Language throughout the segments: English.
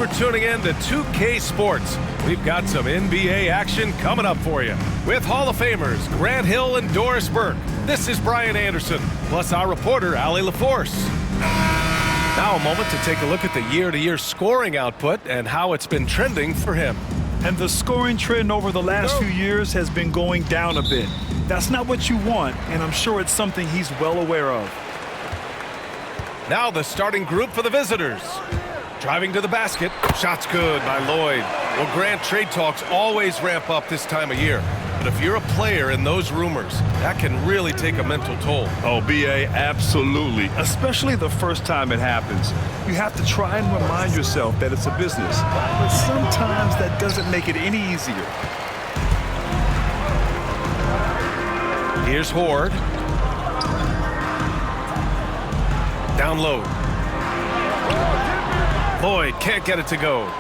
for tuning in to 2K Sports. We've got some NBA action coming up for you. With Hall of Famers Grant Hill and Doris Burke, this is Brian Anderson, plus our reporter, Allie LaForce. Now a moment to take a look at the year-to-year scoring output and how it's been trending for him. And the scoring trend over the last few years has been going down a bit. That's not what you want, and I'm sure it's something he's well aware of. Now the starting group for the visitors. Driving to the basket. Shot's good by Lloyd. Well, Grant, trade talks always ramp up this time of year. But if you're a player in those rumors, that can really take a mental toll. Oh, B.A., absolutely. Especially the first time it happens. You have to try and remind yourself that it's a business. But sometimes that doesn't make it any easier. Here's Horde. Down low. Lloyd can't get it to go.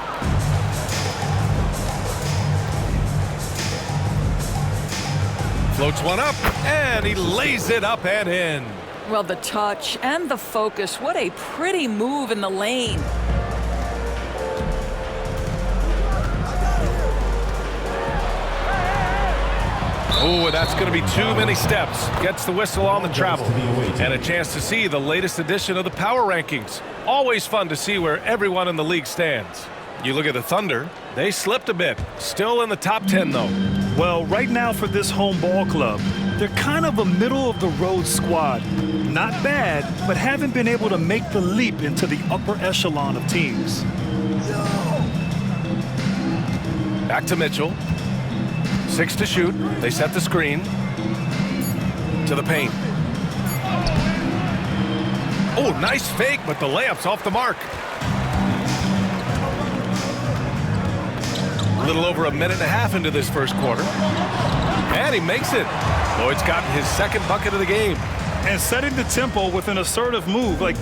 Floats one up, and he lays it up and in. Well, the touch and the focus, what a pretty move in the lane. Oh, that's going to be too many steps. Gets the whistle on the travel. And a chance to see the latest edition of the power rankings. Always fun to see where everyone in the league stands. You look at the Thunder, they slipped a bit. Still in the top 10, though. Well, right now for this home ball club, they're kind of a middle-of-the-road squad. Not bad, but haven't been able to make the leap into the upper echelon of teams. Back to Mitchell. 6 to shoot. They set the screen. To the paint. Oh, nice fake, but the layup's off the mark. A little over a minute and a half into this first quarter. And he makes it. Lloyd's gotten his second bucket of the game. And setting the tempo with an assertive move. Like,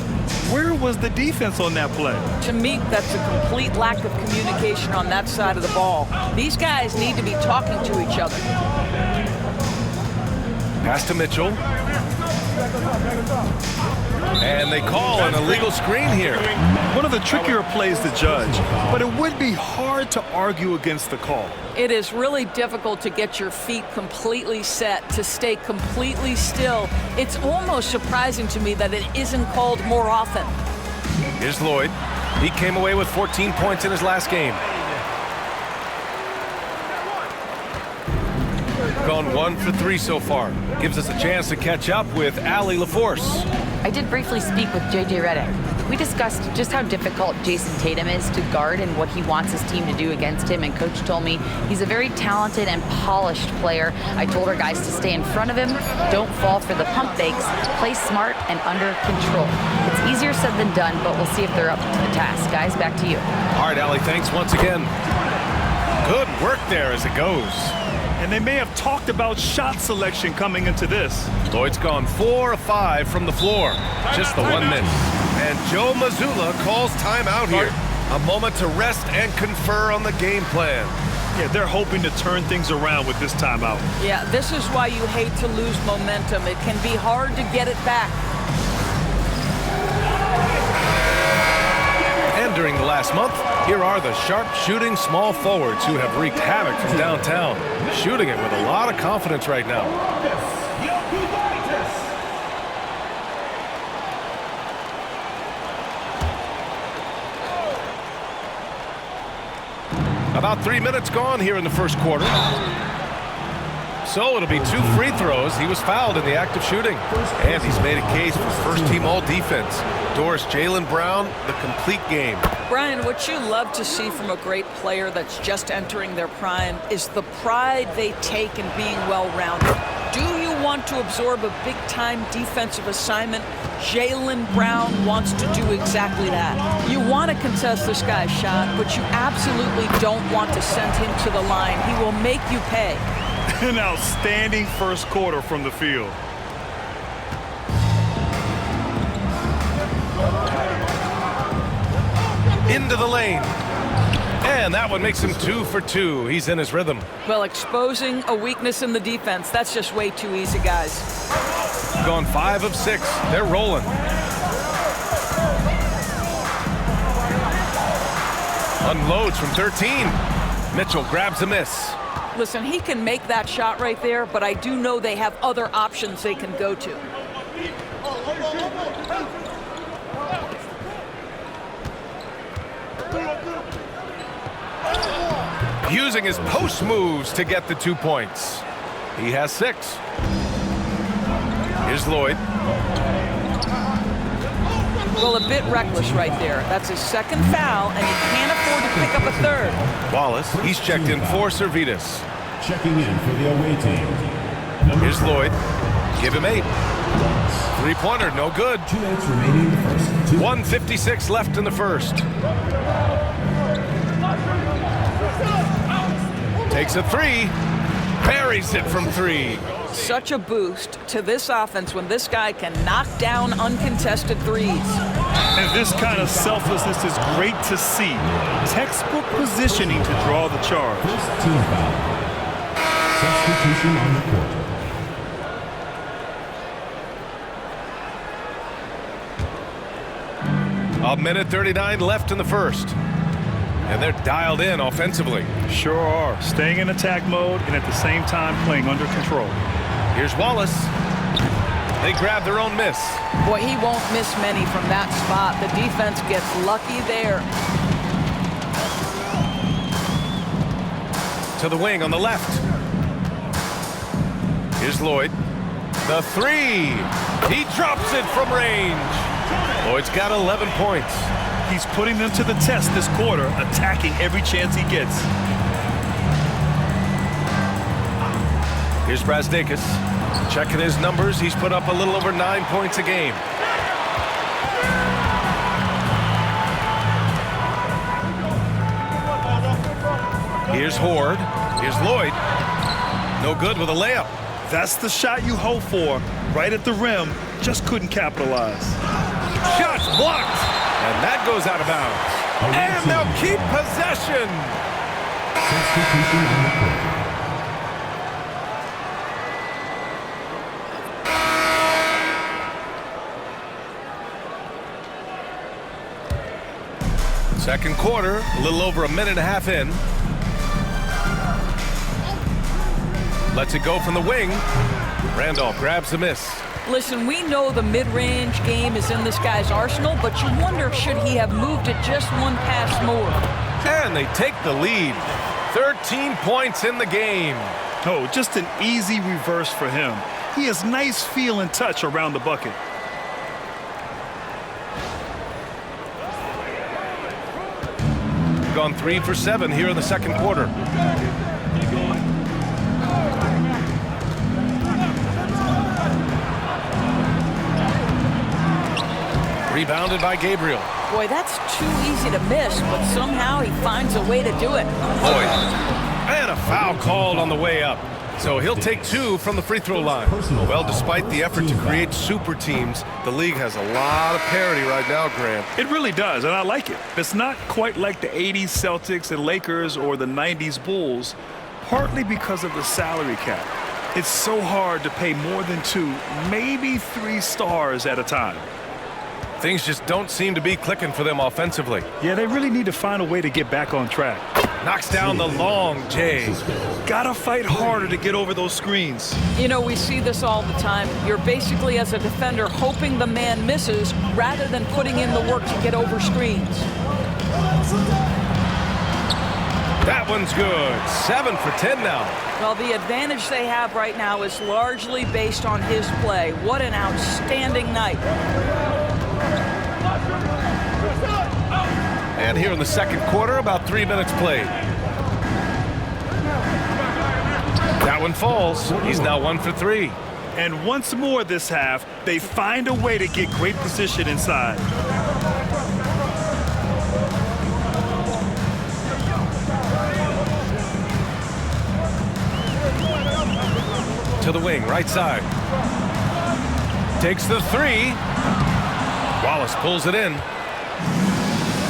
where was the defense on that play? To me, that's a complete lack of communication on that side of the ball. These guys need to be talking to each other. Pass to Mitchell. And they call an illegal screen here. One of the trickier plays to judge, but it would be hard to argue against the call. It is really difficult to get your feet completely set, to stay completely still. It's almost surprising to me that it isn't called more often. Here's Lloyd. He came away with 14 points in his last game. Gone 1 for 3 so far. Gives us a chance to catch up with Allie LaForce. I did briefly speak with J.J. Redick. We discussed just how difficult Jason Tatum is to guard and what he wants his team to do against him, and Coach told me he's a very talented and polished player. I told our guys to stay in front of him, don't fall for the pump fakes, play smart and under control. It's easier said than done, but we'll see if they're up to the task. Guys, back to you. All right, Allie, thanks once again. Good work there as it goes. And they may have talked about shot selection coming into this. Lloyd's gone 4 of 5 from the floor. Just the one miss. And Joe Mazzulla calls timeout here. A moment to rest and confer on the game plan. Yeah, they're hoping to turn things around with this timeout. Yeah, this is why you hate to lose momentum. It can be hard to get it back. And during the last month, here are the sharp-shooting small forwards who have wreaked havoc from downtown. Shooting it with a lot of confidence right now. About 3 minutes gone here in the first quarter. So it'll be 2 free throws. He was fouled in the act of shooting. And he's made a case for first-team all-defense. Doris, Jaylen Brown, the complete game. Brian, what you love to see from a great player that's just entering their prime is the pride they take in being well-rounded. Do you want to absorb a big-time defensive assignment? Jaylen Brown wants to do exactly that. You want to contest this guy's shot, but you absolutely don't want to send him to the line. He will make you pay. An outstanding first quarter from the field. Into the lane. And that one makes him 2 for 2. He's in his rhythm. Well, exposing a weakness in the defense, that's just way too easy, guys. Gone 5 of 6. They're rolling. Unloads from 13. Mitchell grabs a miss. Listen, he can make that shot right there, but I do know they have other options they can go to. Using his post moves to get the 2 points. He has 6. Here's Lloyd. Well, a bit reckless right there. That's his second foul, and he can't afford to pick up a third. Wallace, he's checked in for Servetus. Checking in for the away team. Here's Lloyd. Give him 8. Three-pointer, no good. 2 minutes remaining in the first. 1:56 left in the first. Takes a 3. Buries it from 3. Such a boost to this offense when this guy can knock down uncontested threes. And this kind of selflessness is great to see. Textbook positioning to draw the charge. First team foul. Substitution on the court. A minute 39 left in the first. And they're dialed in offensively. Sure are. Staying in attack mode and at the same time playing under control. Here's Wallace. They grab their own miss. Boy, he won't miss many from that spot. The defense gets lucky there. To the wing on the left. Here's Lloyd. The 3. He drops it from range. Lloyd's got 11 points. He's putting them to the test this quarter, attacking every chance he gets. Here's Brazdakis. Checking his numbers, he's put up a little over 9 points a game. Here's Horde. Here's Lloyd. No good with a layup. That's the shot you hope for. Right at the rim, just couldn't capitalize. Shots blocked. And that goes out of bounds. And they'll keep possession. Substitution on the court. Second quarter, a little over a minute and a half in. Lets it go from the wing. Randolph grabs the miss. Listen, we know the mid-range game is in this guy's arsenal, but you wonder should he have moved it just one pass more. And they take the lead. 13 points in the game. Oh, just an easy reverse for him. He has nice feel and touch around the bucket. Gone 3 for 7 here in the second quarter. Rebounded by Gabriel. Boy, that's too easy to miss, but somehow he finds a way to do it. Lloyd. And a foul called on the way up. So he'll take 2 from the free throw line. Well, despite the effort to create super teams, the league has a lot of parity right now, Grant. It really does, and I like it. It's not quite like the 80s Celtics and Lakers or the 90s Bulls, partly because of the salary cap. It's so hard to pay more than 2, maybe 3 stars at a time. Things just don't seem to be clicking for them offensively. Yeah, they really need to find a way to get back on track. Knocks down the long J. Gotta fight harder to get over those screens. You know, we see this all the time. You're basically, as a defender, hoping the man misses rather than putting in the work to get over screens. That one's good. 7 for 10 now. Well, the advantage they have right now is largely based on his play. What an outstanding night. And here in the second quarter, about 3 minutes played. That one falls. He's now 1 for 3. And once more this half, they find a way to get great position inside. To the wing, right side. Takes the 3. Wallace pulls it in.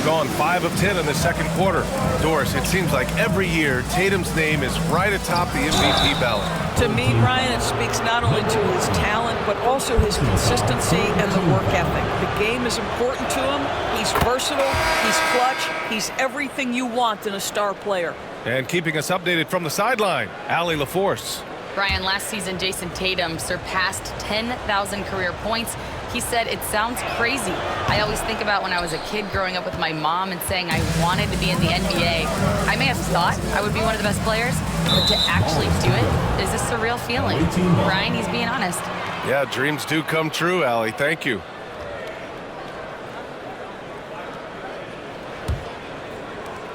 have gone 5 of 10 in the second quarter. Doris, it seems like every year Tatum's name is right atop the MVP ballot. To me, Brian, it speaks not only to his talent, but also his consistency and the work ethic. The game is important to him. He's versatile, he's clutch, he's everything you want in a star player. And keeping us updated from the sideline, Allie LaForce. Brian, last season, Jason Tatum surpassed 10,000 career points. He said, it sounds crazy. I always think about when I was a kid growing up with my mom and saying I wanted to be in the NBA. I may have thought I would be one of the best players, but to actually do it is a surreal feeling. Brian, he's being honest. Yeah, dreams do come true, Allie. Thank you.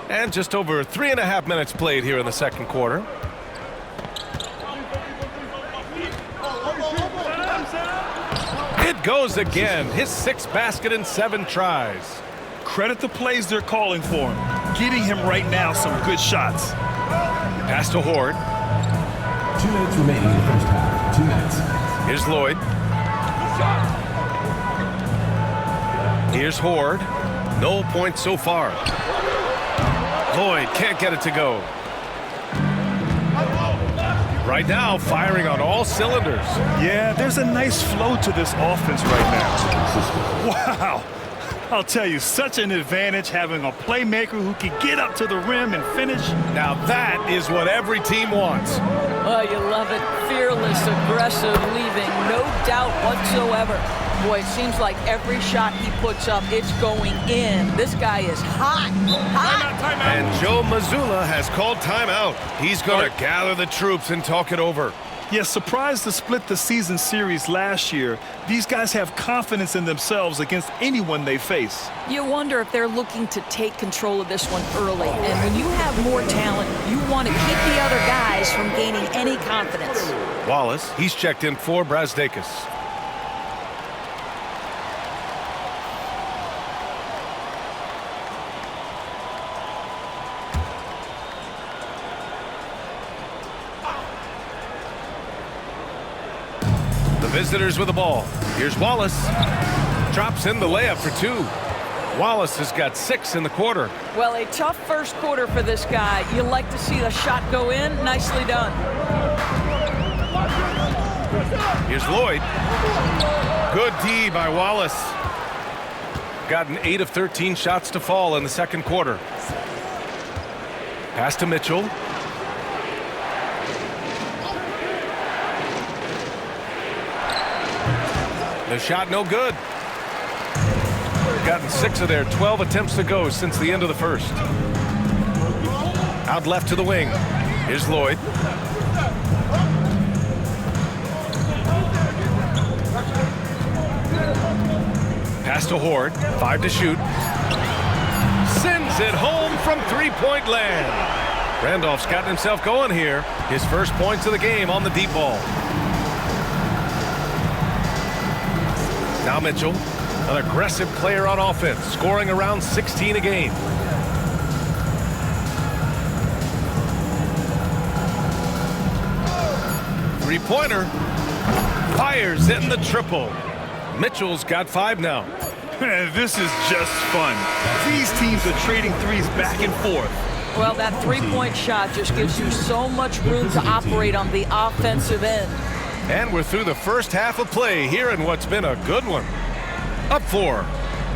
And just over 3.5 minutes played here in the second quarter. It goes again. His 6th basket in 7 tries. Credit the plays they're calling for him. Getting him right now some good shots. Pass to Horde. 2 minutes remaining in the first half. 2 minutes. Here's Lloyd. Here's Horde. No points so far. Lloyd can't get it to go. Right now, firing on all cylinders. Yeah, there's a nice flow to this offense right now. Wow. I'll tell you, such an advantage having a playmaker who can get up to the rim and finish. Now that is what every team wants. Oh, you love it. Fearless, aggressive, leaving no doubt whatsoever. Boy, it seems like every shot he puts up, it's going in. This guy is hot. Hot. And Joe Mazzulla has called timeout. He's going to gather the troops and talk it over. Yes, surprised to split the season series last year. These guys have confidence in themselves against anyone they face. You wonder if they're looking to take control of this one early. And when you have more talent, you want to keep the other guys from gaining any confidence. Wallace, he's checked in for Brazdakis. Visitors with the ball. Here's Wallace. Drops in the layup for 2. Wallace has got 6 in the quarter. Well, a tough first quarter for this guy. You like to see the shot go in. Nicely done. Here's Lloyd. Good D by Wallace. Gotten 8 of 13 shots to fall in the second quarter. Pass to Mitchell. The shot no good. Gotten 6 of their 12 attempts to go since the end of the first. Out left to the wing. Here's Lloyd. Pass to Horde. 5 to shoot. Sends it home from 3-point land. Randolph's gotten himself going here. His first points of the game on the deep ball. Now Mitchell, an aggressive player on offense, scoring around 16 a game. Three-pointer. Fires in the triple. Mitchell's got 5 now. This is just fun. These teams are trading threes back and forth. Well, that 3-point shot just gives you so much room to operate on the offensive end. And we're through the first half of play here in what's been a good one. Up 4. All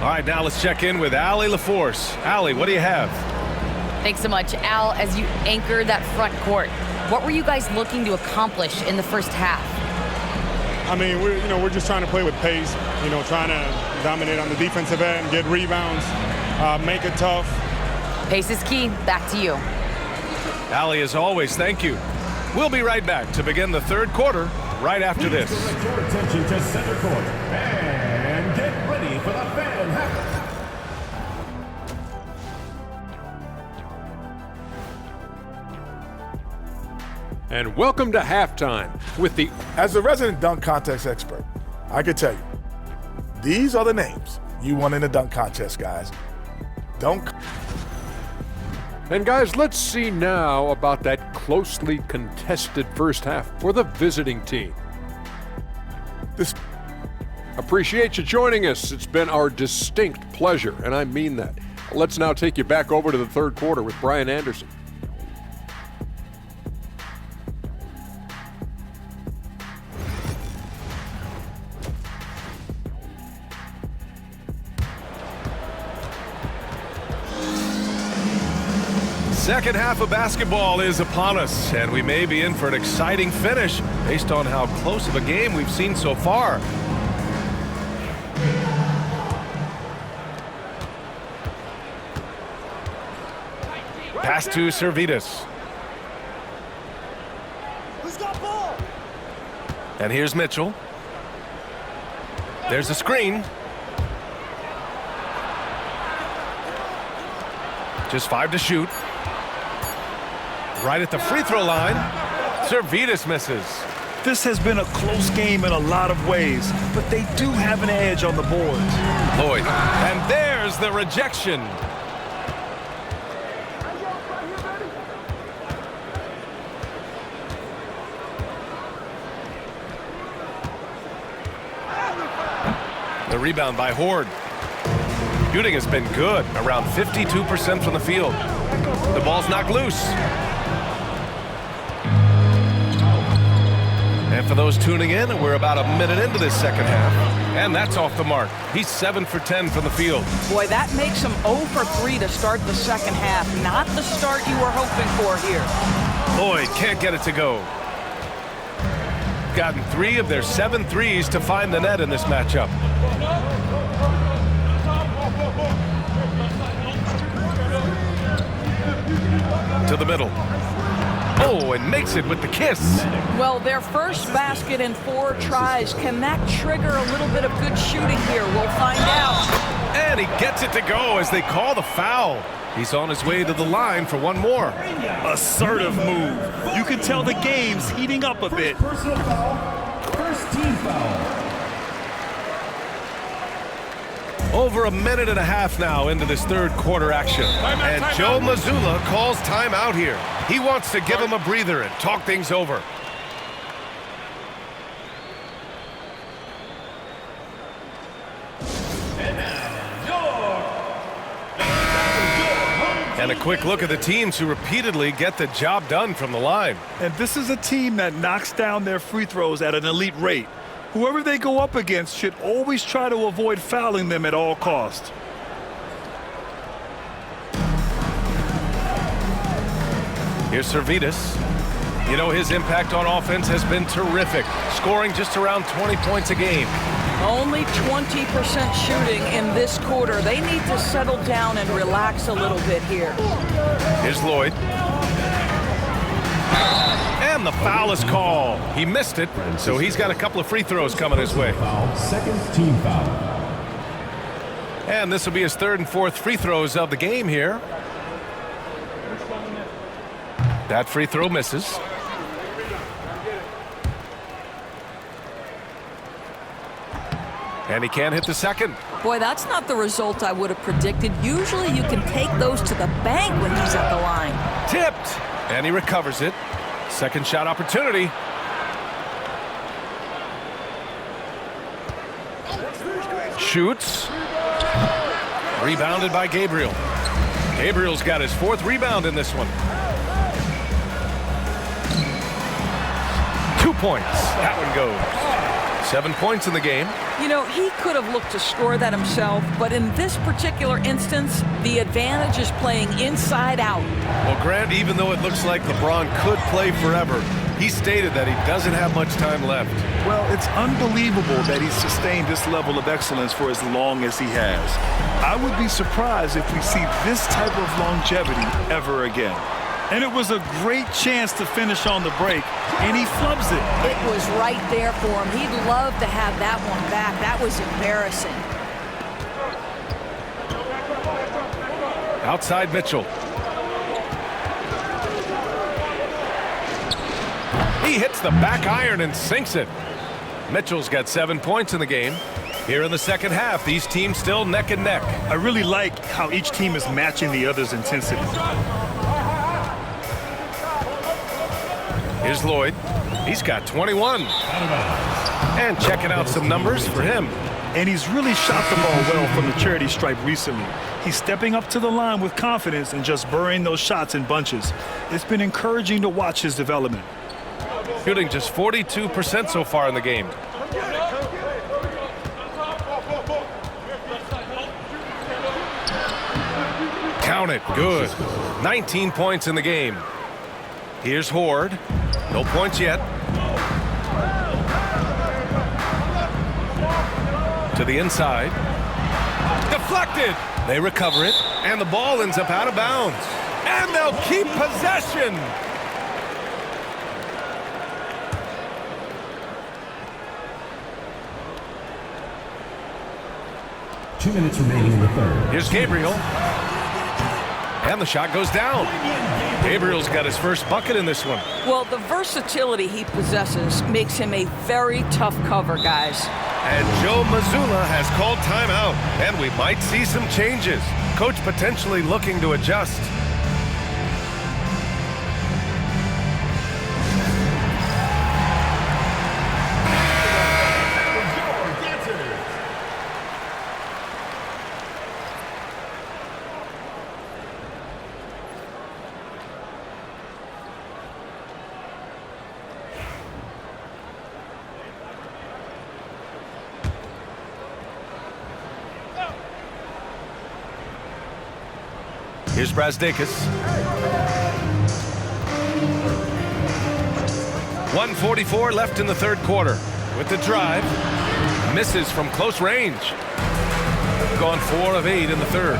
right, now let's check in with Allie LaForce. Allie, what do you have? Thanks so much, Al. As you anchor that front court, what were you guys looking to accomplish in the first half? I mean, we're just trying to play with pace, trying to dominate on the defensive end, get rebounds, make it tough. Pace is key. Back to you. Allie, as always, thank you. We'll be right back to begin the third quarter right after this. Direct your attention to center court and get ready for the fan half. And welcome to halftime with the... As a resident dunk contest expert, I could tell you, these are the names you want in the dunk contest, guys. Dunk. And guys, let's see now about that closely contested first half for the visiting team. Appreciate you joining us. It's been our distinct pleasure, and I mean that. Let's now take you back over to the third quarter with Brian Anderson. Second half of basketball is upon us, and we may be in for an exciting finish based on how close of a game we've seen so far. Pass to Servidis. Who's got ball? And here's Mitchell. There's a screen. Just 5 to shoot. Right at the free throw line. Servidis misses. This has been a close game in a lot of ways, but they do have an edge on the boards. Lloyd. And there's the rejection. The rebound by Horde. Shooting has been good, around 52% from the field. The ball's knocked loose. And for those tuning in, we're about a minute into this second half. And that's off the mark. He's 7 for 10 from the field. Boy, that makes him 0 for 3 to start the second half. Not the start you were hoping for here. Lloyd can't get it to go. Gotten 3 of their 7 threes to find the net in this matchup. To the middle. Oh, and makes it with the kiss. Well, their first basket in 4 tries. Can that trigger a little bit of good shooting here? We'll find out. And he gets it to go as they call the foul. He's on his way to the line for one more. Assertive move. You can tell the game's heating up a bit. Personal foul. First team foul. Over a minute and a half now into this third quarter action. And Joe Mazzulla calls timeout here. He wants to give him a breather and talk things over. And a quick look at the teams who repeatedly get the job done from the line. And this is a team that knocks down their free throws at an elite rate. Whoever they go up against should always try to avoid fouling them at all costs. Here's Servidis. You know, his impact on offense has been terrific, scoring just around 20 points a game. Only 20% shooting in this quarter. They need to settle down and relax a little bit here. Here's Lloyd. And the foul is called. He missed it, so he's got a couple of free throws coming his way. Second team foul. And this will be his 3rd and 4th free throws of the game here. That free throw misses. And he can't hit the second. Boy, that's not the result I would have predicted. Usually you can take those to the bank when he's at the line. Tipped. And he recovers it. Second shot opportunity. Shoots. Rebounded by Gabriel. Gabriel's got his 4th rebound in this one. 2 points. That one goes. 7 points in the game. You know, he could have looked to score that himself, but in this particular instance, the advantage is playing inside out. Well, Grant, even though it looks like LeBron could play forever, he stated that he doesn't have much time left. Well, it's unbelievable that he's sustained this level of excellence for as long as he has. I would be surprised if we see this type of longevity ever again. And it was a great chance to finish on the break, and he flubs it. It was right there for him. He'd love to have that one back. That was embarrassing. Outside Mitchell. He hits the back iron and sinks it. Mitchell's got 7 points in the game. Here in the second half, these teams still neck and neck. I really like how each team is matching the other's intensity. Here's Lloyd. He's got 21. And checking out some numbers for him. And he's really shot the ball well from the charity stripe recently. He's stepping up to the line with confidence and just burying those shots in bunches. It's been encouraging to watch his development. Shooting just 42% so far in the game. Count it. Good. 19 points in the game. Here's Horde. No points yet. To the inside. Deflected. They recover it. And the ball ends up out of bounds. And they'll keep possession. Two minutes remaining in the third. Here's Gabriel. And the shot goes down. Gabriel's got his first bucket in this one. Well, the versatility he possesses makes him a very tough cover, guys. And Joe Mazzulla has called timeout, and we might see some changes. Coach potentially looking to adjust. Here's Brazdakis. 1:44 left in the third quarter. With the drive, misses from close range. Gone 4 of 8 in the third.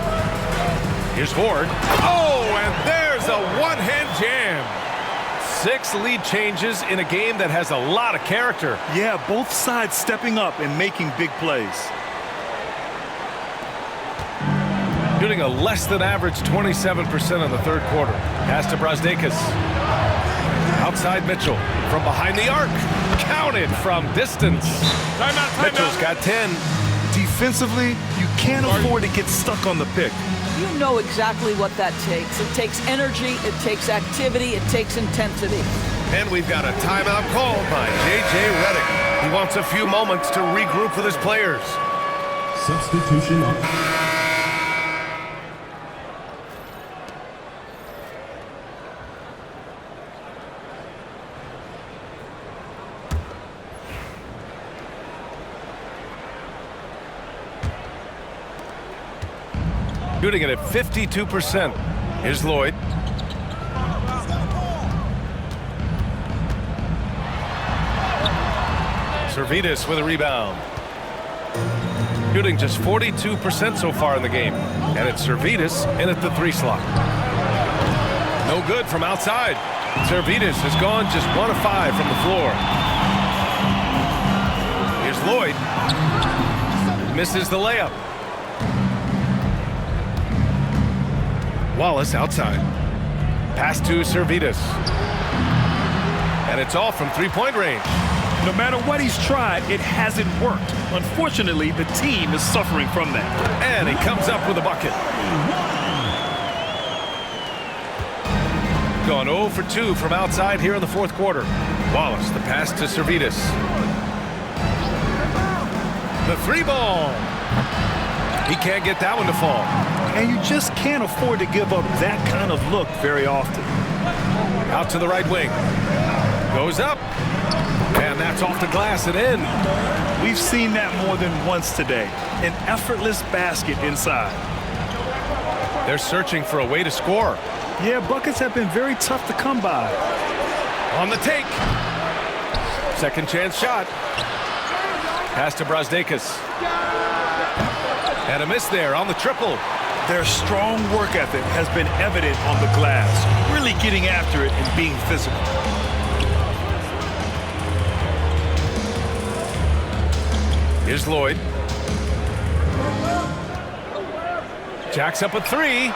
Here's Horde. Oh, and there's a one-hand jam. 6 lead changes in a game that has a lot of character. Yeah, both sides stepping up and making big plays. Shooting a less than average 27% in the third quarter. Pass to Brazdakis. Outside Mitchell. From behind the arc. Counted from distance. Mitchell's got 10. Defensively, you can't afford to get stuck on the pick. You know exactly what that takes. It takes energy, it takes activity, it takes intensity. And we've got a timeout called by J.J. Redick. He wants a few moments to regroup with his players. Substitution on. Shooting it at 52%. Here's Lloyd. Servidis with a rebound. Shooting just 42% so far in the game. And it's Servidis in at the 3 slot. No good from outside. Servidis has gone just 1 of 5 from the floor. Here's Lloyd. Misses the layup. Wallace outside. Pass to Servidis. And it's all from 3-point range. No matter what he's tried, it hasn't worked. Unfortunately, the team is suffering from that. And he comes up with a bucket. Gone 0 for 2 from outside here in the fourth quarter. Wallace, the pass to Servidis. The 3 ball. He can't get that one to fall. And you just can't afford to give up that kind of look very often. Out to the right wing. Goes up. And that's off the glass and in. We've seen that more than once today. An effortless basket inside. They're searching for a way to score. Yeah, buckets have been very tough to come by. On the take. Second chance shot. Pass to Brazdakis. And a miss there on the triple. Their strong work ethic has been evident on the glass, really getting after it and being physical. Here's Lloyd. Jacks up a 3.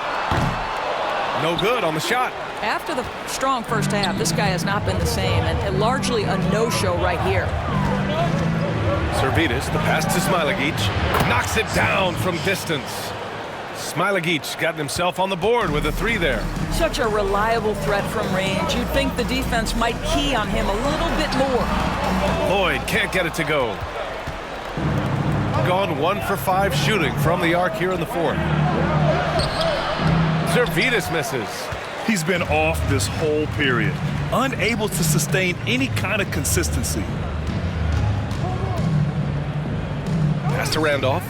No good on the shot. After the strong first half, this guy has not been the same, and largely a no-show right here. Servidis, the pass to Smilagic. Knocks it down from distance. Smilagic got himself on the board with a 3 there. Such a reliable threat from range. You'd think the defense might key on him a little bit more. Lloyd can't get it to go. They've gone 1 for 5 shooting from the arc here in the fourth. Servetus misses. He's been off this whole period, unable to sustain any kind of consistency. Pass to Randolph.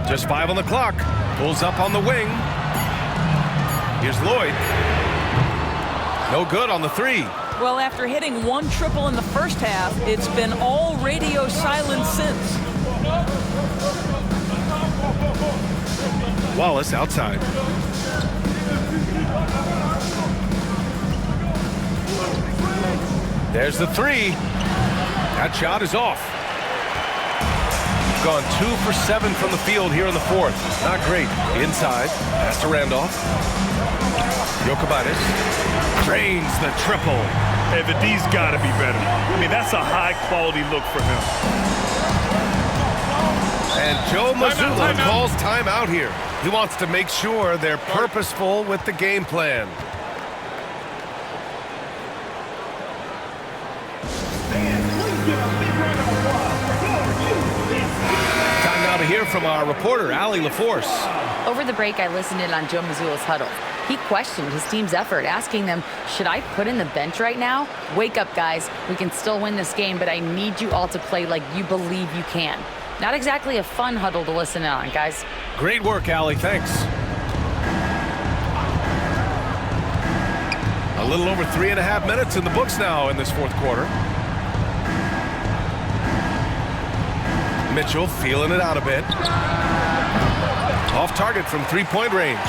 Just 5 on the clock. Pulls up on the wing. Here's Lloyd. No good on the 3. Well, after hitting 1 triple in the first half, it's been all radio silence since. Wallace outside. There's the 3. That shot is off. Gone 2 for 7 from the field here in the fourth. Not great. Inside. Pass to Randolph. Jokic drains the triple. Hey, the D's got to be better. I mean, that's a high-quality look for him. And Joe Mazzulla calls timeout here. He wants to make sure they're purposeful with the game plan. Time now to hear from our reporter, Allie LaForce. Over the break, I listened in on Joe Mazzulla's huddle. He questioned his team's effort, asking them, should I put in the bench right now? Wake up, guys. We can still win this game, but I need you all to play like you believe you can. Not exactly a fun huddle to listen in on, guys. Great work, Allie. Thanks. A little over 3.5 minutes in the books now in this fourth quarter. Mitchell feeling it out a bit. Off target from 3-point range.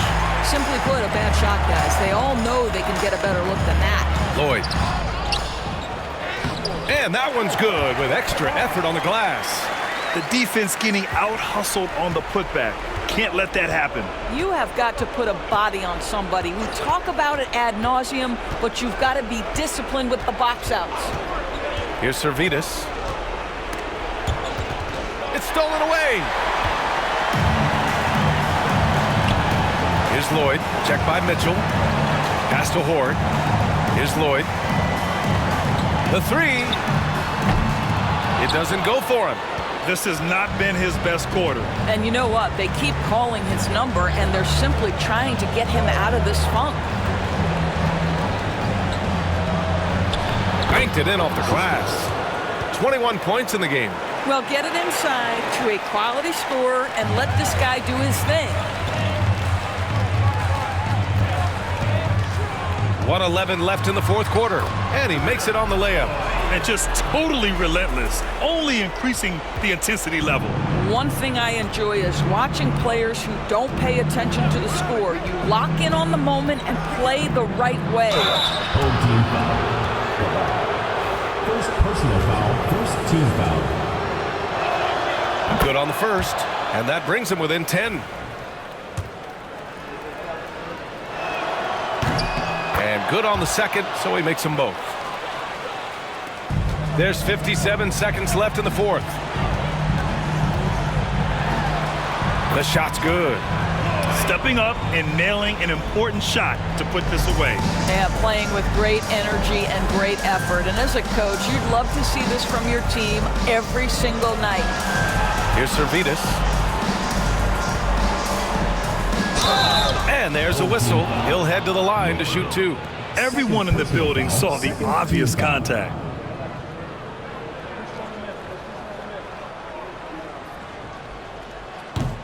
Simply put, a bad shot, guys. They all know they can get a better look than that. Lloyd. And that one's good with extra effort on the glass. The defense getting out-hustled on the putback. Can't let that happen. You have got to put a body on somebody. We talk about it ad nauseum, but you've got to be disciplined with the box outs. Here's Servetus. It's stolen away. Here's Lloyd. Checked by Mitchell. Pass to Horde. Here's Lloyd. The 3. It doesn't go for him. This has not been his best quarter. And you know what? They keep calling his number, and they're simply trying to get him out of this funk. Banked it in off the glass. 21 points in the game. Well, get it inside to a quality scorer and let this guy do his thing. 1:11 left in the fourth quarter, and he makes it on the layup. And just totally relentless, only increasing the intensity level. One thing I enjoy is watching players who don't pay attention to the score. You lock in on the moment and play the right way. Home team foul. First personal foul, first team foul. Good on the first, and that brings him within 10. And good on the second, so he makes them both. There's 57 seconds left in the fourth. The shot's good. Stepping up and nailing an important shot to put this away. Yeah, playing with great energy and great effort. And as a coach, you'd love to see this from your team every single night. Here's Servetus. And there's a whistle. He'll head to the line to shoot 2. Everyone in the building saw the obvious contact.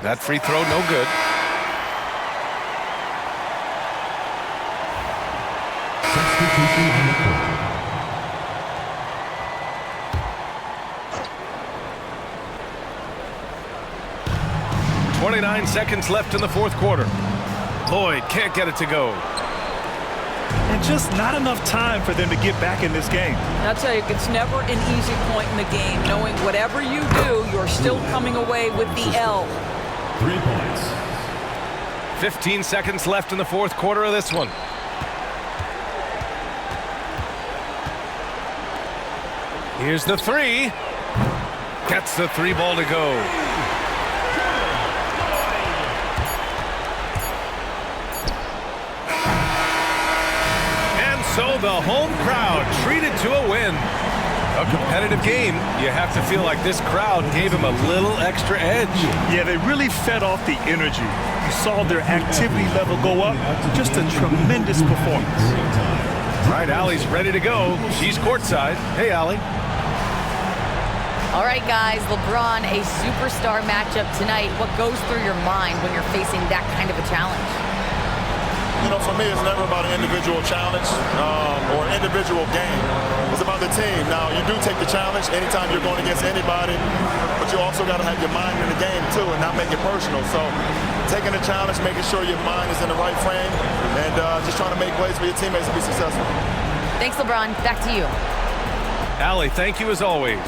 That free throw, no good. Substitution on the court. 29 seconds left in the fourth quarter. Lloyd can't get it to go. And just not enough time for them to get back in this game. I'll tell you, it's never an easy point in the game, knowing whatever you do, you're still coming away with the L. 3 points. 15 seconds left in the fourth quarter of this one. Here's the 3. Gets the 3 ball to go. And so the home crowd treated to a win. A competitive game, you have to feel like this crowd gave him a little extra edge. Yeah, they really fed off the energy. You saw their activity level go up. Just a tremendous performance. All right, Allie's ready to go. She's courtside. Hey, Allie. All right, guys, LeBron, a superstar matchup tonight. What goes through your mind when you're facing that kind of a challenge? You know, for me, it's never about an individual challenge or an individual game. It's about the team. Now, you do take the challenge anytime you're going against anybody, but you also got to have your mind in the game, too, and not make it personal. So taking the challenge, making sure your mind is in the right frame, and just trying to make plays for your teammates to be successful. Thanks, LeBron. Back to you. Allie, thank you as always.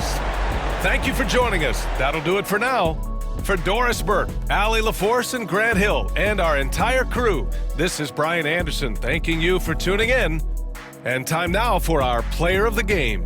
Thank you for joining us. That'll do it for now. For Doris Burke, Allie LaForce, and Grant Hill, and our entire crew, this is Brian Anderson thanking you for tuning in. And time now for our Player of the Game.